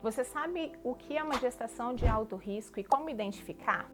Você sabe o que é uma gestação de alto risco e como identificar?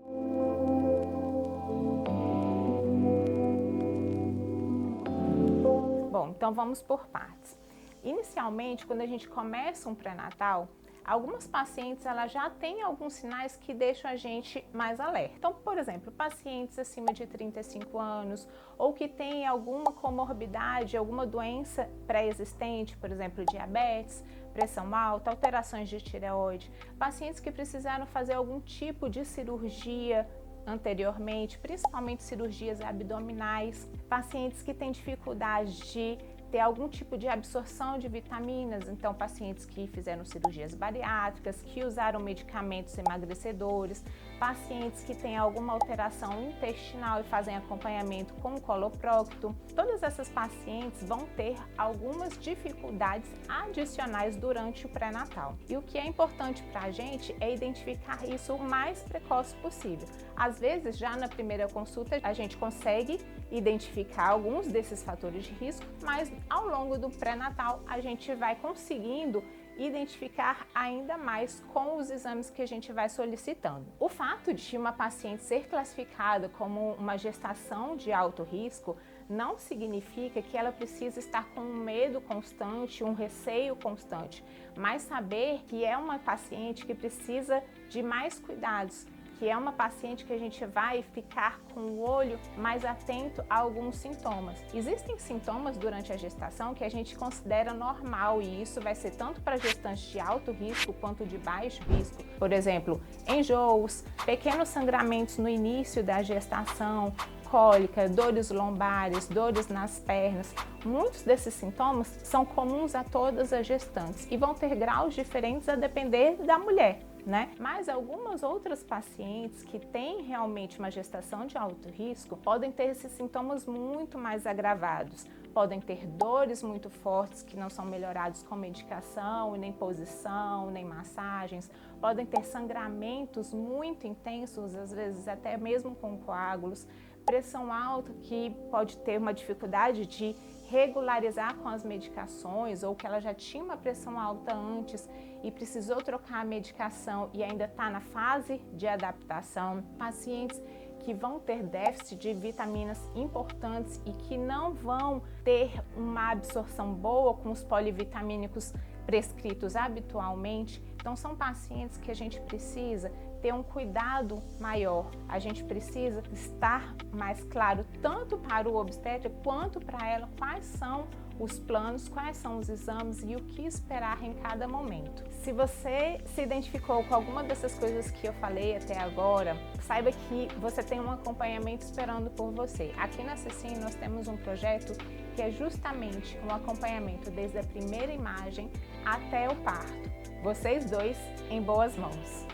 Bom, então vamos por partes. Inicialmente, quando a gente começa um pré-natal, algumas pacientes elas já têm alguns sinais que deixam a gente mais alerta. Então, por exemplo, pacientes acima de 35 anos ou que têm alguma comorbidade, alguma doença pré-existente, por exemplo, diabetes, pressão alta, alterações de tireoide, pacientes que precisaram fazer algum tipo de cirurgia anteriormente, principalmente cirurgias abdominais, pacientes que têm dificuldade de ter algum tipo de absorção de vitaminas, então pacientes que fizeram cirurgias bariátricas, que usaram medicamentos emagrecedores, pacientes que têm alguma alteração intestinal e fazem acompanhamento com coloprocto. Todas essas pacientes vão ter algumas dificuldades adicionais durante o pré-natal. E o que é importante para a gente é identificar isso o mais precoce possível. Às vezes, já na primeira consulta, a gente consegue identificar alguns desses fatores de risco, mas ao longo do pré-natal a gente vai conseguindo identificar ainda mais com os exames que a gente vai solicitando. O fato de uma paciente ser classificada como uma gestação de alto risco não significa que ela precisa estar com um medo constante, um receio constante, mas saber que é uma paciente que precisa de mais cuidados, que é uma paciente que a gente vai ficar com o olho mais atento a alguns sintomas. Existem sintomas durante a gestação que a gente considera normal e isso vai ser tanto para gestantes de alto risco quanto de baixo risco. Por exemplo, enjoos, pequenos sangramentos no início da gestação, cólica, dores lombares, dores nas pernas. Muitos desses sintomas são comuns a todas as gestantes e vão ter graus diferentes a depender da mulher, né? Mas algumas outras pacientes que têm realmente uma gestação de alto risco podem ter esses sintomas muito mais agravados. Podem ter dores muito fortes que não são melhorados com medicação, nem posição, nem massagens. Podem ter sangramentos muito intensos, às vezes até mesmo com coágulos. Pressão alta que pode ter uma dificuldade de regularizar com as medicações ou que ela já tinha uma pressão alta antes e precisou trocar a medicação e ainda está na fase de adaptação. Pacientes que vão ter déficit de vitaminas importantes e que não vão ter uma absorção boa com os polivitamínicos prescritos habitualmente. Então são pacientes que a gente precisa ter um cuidado maior, a gente precisa estar mais claro tanto para o obstetra quanto para ela quais são os planos, quais são os exames e o que esperar em cada momento. Se você se identificou com alguma dessas coisas que eu falei até agora, saiba que você tem um acompanhamento esperando por você. Aqui na Cecim nós temos um projeto que é justamente um acompanhamento desde a primeira imagem até o parto. Vocês dois em boas mãos.